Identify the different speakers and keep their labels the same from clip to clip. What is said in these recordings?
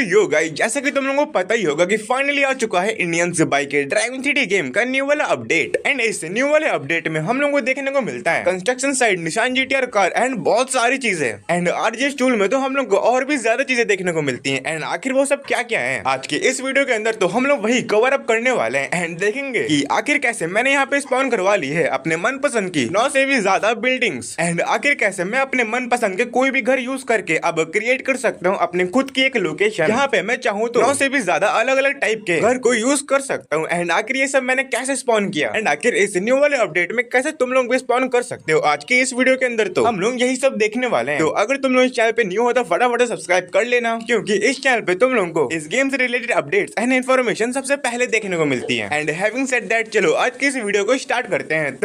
Speaker 1: Yo guys, जैसा कि तुम लोगों को पता ही होगा कि फाइनली आ चुका है इंडियंस बाइक के ड्राइविंग 3D गेम का न्यू वाला अपडेट। एंड इस न्यू वाले अपडेट में हम लोगों को देखने को मिलता है कंस्ट्रक्शन साइड, निशान जीटीआर कार एंड बहुत सारी चीजें। एंड आरजेएस टूल में तो हम लोग को और भी ज्यादा चीजें देखने को मिलती हैं। एंड आखिर वो सब क्या क्या है, आज के इस वीडियो के अंदर तो हम लोग वही कवर अप करने वाले हैं। एंड देखेंगे कि आखिर कैसे मैंने यहाँ पे स्पॉन करवा ली है अपने मनपसंद की 9 से भी ज्यादा बिल्डिंग्स। एंड आखिर कैसे मैं अपने मनपसंद के कोई भी घर यूज करके अब क्रिएट कर सकता हूँ अपने खुद की एक लोकेशन, यहाँ पे मैं चाहूँ तो 9 से भी ज्यादा अलग अलग टाइप के घर को यूज कर सकता हूँ। एंड आखिर ये सब मैंने कैसे स्पॉन किया, एंड आखिर इस न्यू वाले अपडेट में कैसे तुम लोग भी स्पॉन कर सकते हो, आज के इस वीडियो के अंदर तो हम लोग यही सब देखने वाले हैं। तो अगर तुम लोग इस चैनल पे न्यू हो तो फटाफट सब्सक्राइब कर लेना, क्योंकि इस चैनल पे तुम लोगों को इस गेम से रिलेटेड अपडेट्स एंड इन्फॉर्मेशन सबसे पहले देखने को मिलती है। एंड हैविंग सेड दैट, चलो आज की इस वीडियो को स्टार्ट करते हैं।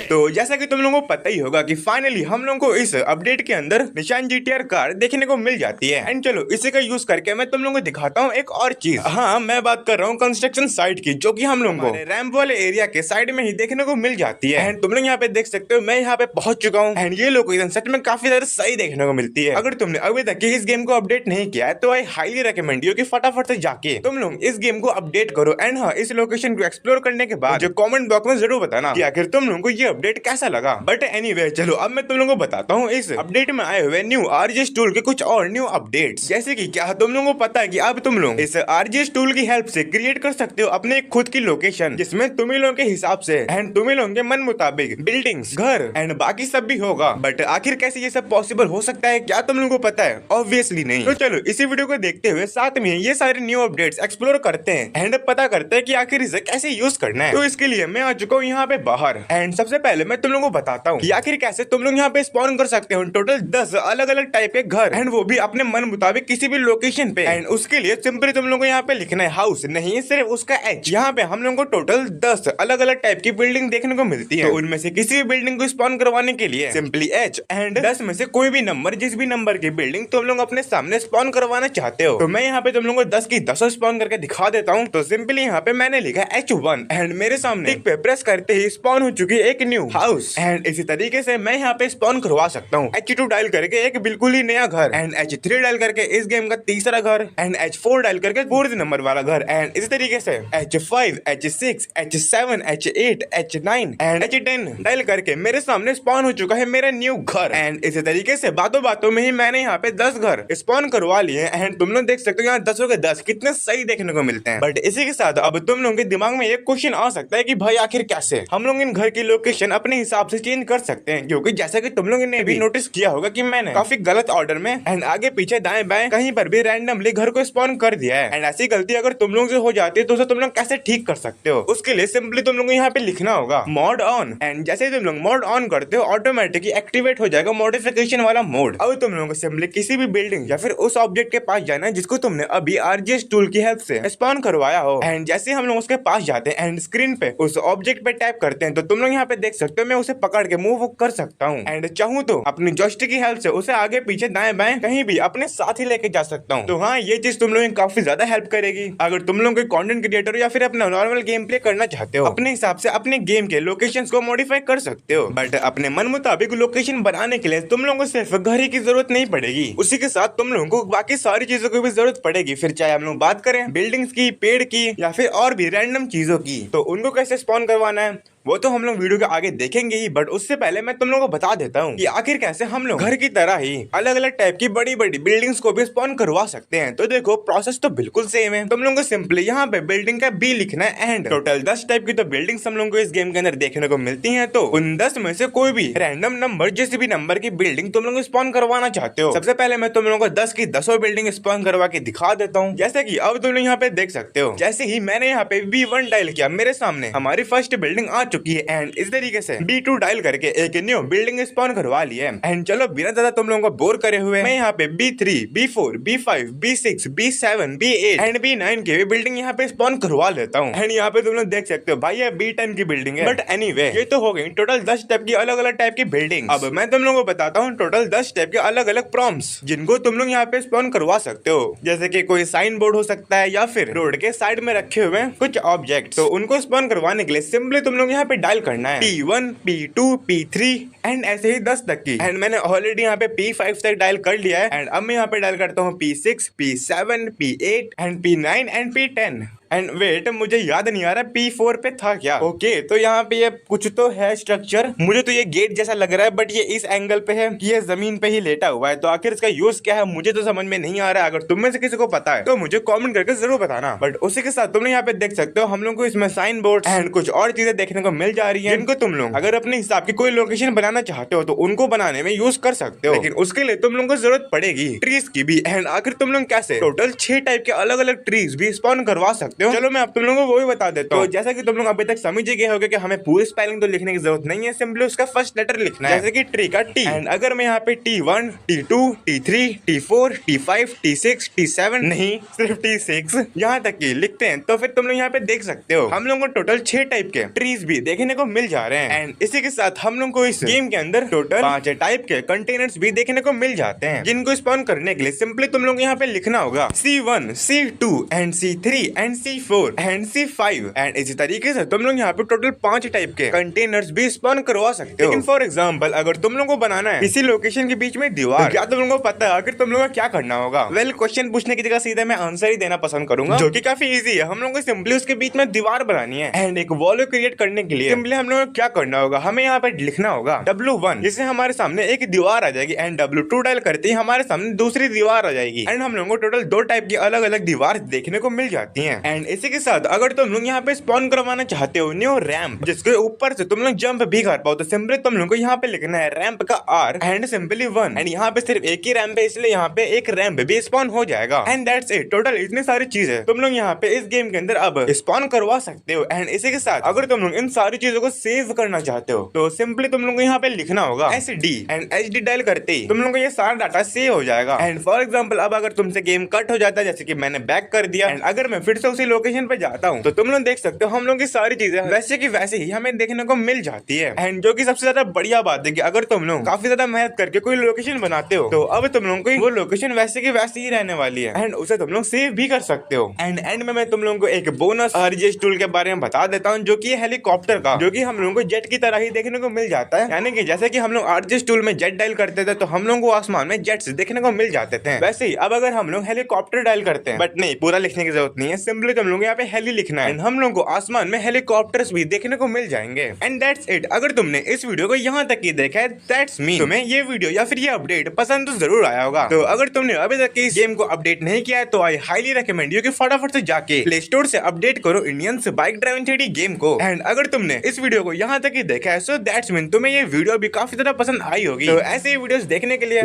Speaker 1: तो जैसा कि तुम लोगों को पता ही होगा कि फाइनली हम लोगों को इस अपडेट के अंदर निशान जीटीआर कार देखने को मिल जाती है। एंड चलो इसी का यूज करके मैं तुम लोगों को दिखाता हूँ एक और चीज। हाँ, मैं बात कर रहा हूँ कंस्ट्रक्शन साइट की, जो कि हम लोगों को रैंप वाले एरिया के साइड में ही देखने को मिल जाती है। एंड तुम लोग यहाँ पे देख सकते हो मैं यहाँ पे पहुंच चुका हूँ। एंड ये लोकेशन सच में काफी ज्यादा सही देखने को मिलती है। अगर तुमने अभी तक इस गेम को अपडेट नहीं किया है तो आई हाईली रिकमेंड यू कि फटाफट से जाके तुम लोग इस गेम को अपडेट करो। एंड हाँ, इस लोकेशन को एक्सप्लोर करने के बाद जो कमेंट बॉक्स में जरूर बताना कि आखिर तुम लोगों को ये अपडेट कैसा लगा। बट एनीवे, चलो अब मैं तुम लोगों को बताता हूँ इस अपडेट में आए हुए न्यू आरजेएस टूल के कुछ और न्यू अपडेट्स। जैसे कि क्या तुम लोगों को पता है कि अब तुम लोग इस आरजेएस टूल की हेल्प से क्रिएट कर सकते हो अपने खुद की लोकेशन, जिसमें तुम लोगों के हिसाब से एंड तुम लोगों के मन मुताबिक बिल्डिंग्स, घर एंड बाकी सब भी होगा। बट आखिर कैसे ये सब पॉसिबल हो सकता है, क्या तुम लोगों को पता है? ऑब्वियसली नहीं। तो चलो इसी वीडियो को देखते हुए साथ में ये सारे न्यू अपडेट्स एक्सप्लोर करते हैं एंड पता करते हैं कि आखिर इसे कैसे यूज करना है। तो इसके लिए मैं आ चुका हूँ यहाँ पे बाहर। एंड सबसे पहले मैं तुम लोगों को बताता हूँ कि आखिर कैसे तुम लोग यहाँ पे स्पॉन कर सकते हो टोटल 10 अलग अलग टाइप के घर, एंड वो भी अपने मन मुताबिक किसी भी लोकेशन पे। एंड उसके लिए सिंपली तुम लोगों को यहाँ पे लिखना है हाउस, नहीं सिर्फ उसका एच। यहाँ पे हम लोगों को टोटल 10 अलग अलग टाइप की बिल्डिंग देखने को मिलती है। तो उनमें से किसी भी बिल्डिंग को स्पॉन करवाने के लिए सिंपली एच एंड 10 में से कोई भी नंबर, जिस भी नंबर की बिल्डिंग तुम लोग अपने सामने स्पॉन करवाना चाहते हो। तो मैं यहाँ पे तुम लोगों को 10 की 10 स्पॉन करके दिखा देता हूँ। तो सिंपली यहाँ पे मैंने लिखा H1 एंड मेरे सामने टिक पे प्रेस करते ही स्पॉन हो चुकी है एक न्यू हाउस। एंड इसी तरीके से मैं यहाँ पे स्पॉन करवा सकता हूँ H2 डायल करके एक बिल्कुल ही नया घर, एंड H3 डायल करके इस गेम का तीसरा घर, एंड H4 डायल करके 4th नंबर वाला घर। एंड इसी तरीके से H5, H6, H7, H8, H9 and H10 dial करके मेरे सामने स्पॉन हो चुका है मेरा न्यू घर। एंड इसी तरीके से बातों बातों में ही मैंने यहाँ पे 10 घर स्पॉन करवा लिए। एंड तुम लोग देख सकते हो यहाँ 10 के 10 कितने सही देखने को मिलते हैं। बट इसी के साथ अब तुम लोगों के दिमाग में एक क्वेश्चन आ सकता है कि भाई आखिर कैसे हम लोग इन घर की लोकेशन अपने हिसाब से चेंज कर सकते हैं, क्योंकि जैसा कि तुम लोगों ने भी नोटिस किया होगा कि मैंने काफी गलत ऑर्डर में एंड आगे पीछे दाएं बाएं कहीं पर भी रैंडमली घर को स्पॉन कर दिया है। एंड ऐसी गलती अगर तुम लोग से हो जाती है तो उसे तुम लोग कैसे ठीक कर सकते हो, उसके लिए सिंपली तुम लोग को यहाँ पे लिखना होगा मॉड ऑन। एंड जैसे तुम लोग मॉड ऑन करते हो ऑटोमेटिकली एक्टिवेट हो जाएगा मॉडिफिकेशन वाला मोड। अब तुम लोगों को सिंपली किसी भी बिल्डिंग या फिर उस ऑब्जेक्ट के पास जाना है जिसको तुमने अभी आरजेएस टूल की हेल्प से स्पॉन करवाया हो। एंड जैसे हम लोग उसके पास जाते हैं एंड स्क्रीन पे उस ऑब्जेक्ट पे टैप करते हैं तो तुम लोग यहाँ पे देख सकते हो मैं उसे पकड़ के मूव कर सकता हूँ। एंड चाहूँ तो अपनी जॉयस्टिक की हेल्प से उसे आगे पीछे दाएं बाएं कहीं भी अपने साथ ही लेके जा सकता हूँ। तो हाँ, ये चीज तुम लोगों की काफी ज्यादा हेल्प करेगी अगर तुम लोग कोई कंटेंट क्रिएटर या फिर अपना नॉर्मल गेम प्ले करना चाहते हो। अपने हिसाब से अपने गेम के लोकेशंस को मॉडिफाई कर सकते हो। बट अपने मन मुताबिक लोकेशन बनाने के लिए तुम लोगों को सिर्फ घर ही की जरूरत नहीं पड़ेगी, उसी के साथ तुम लोगों को बाकी सारी चीजों की भी जरूरत पड़ेगी। फिर चाहे हम लोग बात करें बिल्डिंग्स की, पेड़ की या फिर और भी रैंडम चीजों की, तो उनको कैसे स्पॉन करवाना है वो तो हम लोग वीडियो के आगे देखेंगे ही। बट उससे पहले मैं तुम लोगों को बता देता हूँ कि आखिर कैसे हम लोग घर की तरह ही अलग अलग टाइप की बड़ी बड़ी बिल्डिंग्स को भी स्पॉन करवा सकते हैं। तो देखो प्रोसेस तो बिल्कुल सेम है। तुम लोगों को सिंपली यहाँ पे बिल्डिंग का बी लिखना है एंड टोटल 10 टाइप की तो बिल्डिंग्स हम लोगों को इस गेम के अंदर देखने को मिलती है। तो उन 10 में से कोई भी रैंडम नंबर, जिस भी नंबर की बिल्डिंग तुम लोग स्पॉन करवाना चाहते हो, सबसे पहले मैं तुम लोगों को 10 की 10 बिल्डिंग स्पॉन करवा के दिखा देता हूँ। जैसे की अब तुम लोग यहाँ पे देख सकते हो, जैसे ही मैंने यहाँ पे B1 डायल किया मेरे सामने हमारी फर्स्ट बिल्डिंग आ चुकी है। एंड इस तरीके से B2 डायल करके एक न्यू बिल्डिंग स्पॉन करवा ली है। एंड चलो बिना ज्यादा तुम लोगों को बोर करे हुए मैं यहाँ पे B3, B4, B5, B6, B7, B8 and B9 की भी बिल्डिंग यहाँ पे स्पॉन करवा लेता हूँ। एंड यहाँ पे तुम लोग देख सकते हो भाई ये B10 की बिल्डिंग है। बट एनीवे, ये तो हो गई टोटल 10 टाइप की अलग अलग टाइप की बिल्डिंग। अब मैं तुम लोगों को बताता हूँ टोटल 10 टाइप के अलग अलग प्रॉम्प्ट्स जिनको तुम लोग यहाँ पे स्पॉन करवा सकते हो। जैसे कि कोई साइन बोर्ड हो सकता है या फिर रोड के साइड में रखे हुए कुछ ऑब्जेक्ट। तो उनको स्पॉन करवाने के लिए सिंपली तुम लोग यहाँ यहाँ पे डायल करना है P1, P2, P3 एंड ऐसे ही 10 तक की। एंड मैंने ऑलरेडी यहाँ पे P5 तक डायल कर लिया है। एंड अब मैं यहाँ पे डायल करता हूँ P6, P7, P8 and P9 and P10। And wait, मुझे याद नहीं आ रहा P4 पे था क्या। ओके, तो यहाँ पे ये कुछ तो है स्ट्रक्चर। मुझे तो ये गेट जैसा लग रहा है, बट ये इस एंगल पे है कि ये जमीन पे ही लेटा हुआ है। तो आखिर इसका यूज क्या है मुझे तो समझ में नहीं आ रहा है। अगर तुम में से किसी को पता है तो मुझे कमेंट करके जरूर बताना। बट उसी के साथ तुम यहाँ पे देख सकते हो हम लोग को इसमें साइन बोर्ड एंड कुछ और चीजें देखने को मिल जा रही है, जिनको तुम लोग अगर अपने हिसाब की कोई लोकेशन बनाना चाहते हो तो उनको बनाने में यूज कर सकते हो। लेकिन उसके लिए तुम लोगों को जरूरत पड़ेगी ट्रीज की भी। एंड आखिर तुम लोग कैसे टोटल 6 टाइप के अलग अलग ट्रीज भी स्पॉन करवा सकते हो। चलो मैं अब तुम लोगों वो भी बता देता हूँ। जैसा कि तुम लोग अभी तक समझ गए होगे कि हमें पूरी स्पेलिंग तो लिखने की जरूरत नहीं है, सिंपली उसका फर्स्ट लेटर लिखना है, जैसे कि ट्री का टी। एंड अगर मैं यहाँ पे T1, T2, T3, T4, T5, T6, T7 नहीं सिर्फ T6 यहाँ तक की लिखते हैं तो फिर तुम लोग यहाँ पे देख सकते हो हम लोग को टोटल 6 टाइप के ट्रीज भी देखने को मिल जा रहे हैं। एंड इसी के साथ हम लोग को इस गेम के अंदर टोटल 5 टाइप के कंटेनर्स भी देखने को मिल जाते हैं, जिनको स्पॉन करने के लिए सिंपली तुम लोग यहाँ पे लिखना होगा C1, C2 and C3 and C4 and C5। And इसी तरीके से तुम लोग यहाँ पे टोटल 5 टाइप के कंटेनर्स भी स्पॉन करवा सकते हो। लेकिन फॉर एग्जांपल अगर तुम लोगों को बनाना है किसी लोकेशन के बीच में दीवार, तो क्या तुम लोगों को पता है आखिर तुम लोगों को क्या करना होगा? वेल, क्वेश्चन पूछने की जगह सीधे मैं आंसर ही देना पसंद करूंगा, जो कि काफी इजी है। हम लोगों को सिंपली उसके बीच में दीवार बनानी है। एंड एक वॉल क्रिएट करने के लिए सिंपली हम लोगों को क्या करना होगा, हमें यहाँ पे लिखना होगा W1, जिससे हमारे सामने एक दीवार आ जाएगी। एंड W2 डायल करते ही हमारे सामने दूसरी दीवार आ जाएगी। एंड हम लोगों को टोटल 2 टाइप की अलग अलग दीवार देखने को मिल जाती है। एंड इसी के साथ अगर तुम लोग यहाँ पे स्पॉन करवाना चाहते हो न्यू रैंप, जिसके ऊपर से तुम लोग जंप भी कर पाओ, तो सिंपली तुम लोग को यहाँ पे लिखना है रैंप का R एंड सिंपली 1। एंड यहाँ पे सिर्फ एक ही रैंप है, इसलिए यहाँ पे एक रैंप भी स्पॉन हो जाएगा। And that's it. टोटल इतनी सारी चीजें तुम लोग यहाँ पे इस गेम के अंदर अब स्पॉन करवा सकते हो। एंड इसी के साथ अगर तुम लोग इन सारी चीजों को सेव करना चाहते हो तो सिंपली तुम लोग को यहाँ पे लिखना होगा SD एंड HD डायल करते ही तुम लोग को ये सारा डाटा सेव हो जाएगा। एंड फॉर एग्जाम्पल अब अगर तुमसे गेम कट हो जाता है, जैसे कि मैंने बैक कर दिया, एंड अगर मैं फिर से उसी लोकेशन पे जाता हूँ तो तुम लोग देख सकते हो हम लोग की सारी चीजें वैसे की वैसे ही हमें देखने को मिल जाती है। एंड जो कि सबसे ज्यादा बढ़िया बात है कि अगर तुम लोग काफी ज्यादा मेहनत करके कोई लोकेशन बनाते हो तो अब तुम लोगों को वो लोकेशन वैसे की वैसे ही रहने वाली है। एंड उसे तुम लोग सेव भी कर सकते हो। एंड एंड में मैं तुम लोगों को एक बोनस RGS टूल के बारे में बता देता हूँ, जो कि हेलीकॉप्टर का, जो कि हम लोगों को जेट की तरह ही देखने को मिल जाता है। यानी कि जैसे कि हम लोग RGS टूल में जेट डायल करते थे तो हम लोगों को आसमान में जेट्स देखने को मिल जाते थे, वैसे ही अब अगर हम लोग हेलीकॉप्टर डायल करते हैं, बट नहीं, पूरा लिखने की जरूरत नहीं है, सिंपली तुम लोग यहाँ पे हेली लिखना है। हम लोगों को आसमान में हेलीकॉप्टर्स भी देखने को मिल जाएंगे। And that's it. अगर तुमने इस वीडियो को यहाँ तक ही देखा है, दैट्स मीन तुम्हें ये वीडियो या फिर ये अपडेट पसंद तो जरूर आया होगा। तो अगर तुमने अभी तक इस गेम को अपडेट नहीं किया है तो आई हाईली रिकमेंड यू कि फटाफट से जाके प्ले स्टोर से अपडेट करो Indians bike driving 3D game को। एंड अगर तुमने इस वीडियो को यहाँ तक ही देखा है, सो दैट्स मीन तुम्हें ये वीडियो भी काफी ज्यादा पसंद आई होगी। तो ऐसे ही वीडियोस देखने के लिए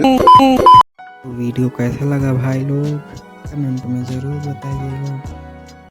Speaker 2: वीडियो कैसा लगा भाई लोग कमेंट में जरूर बताइएगा।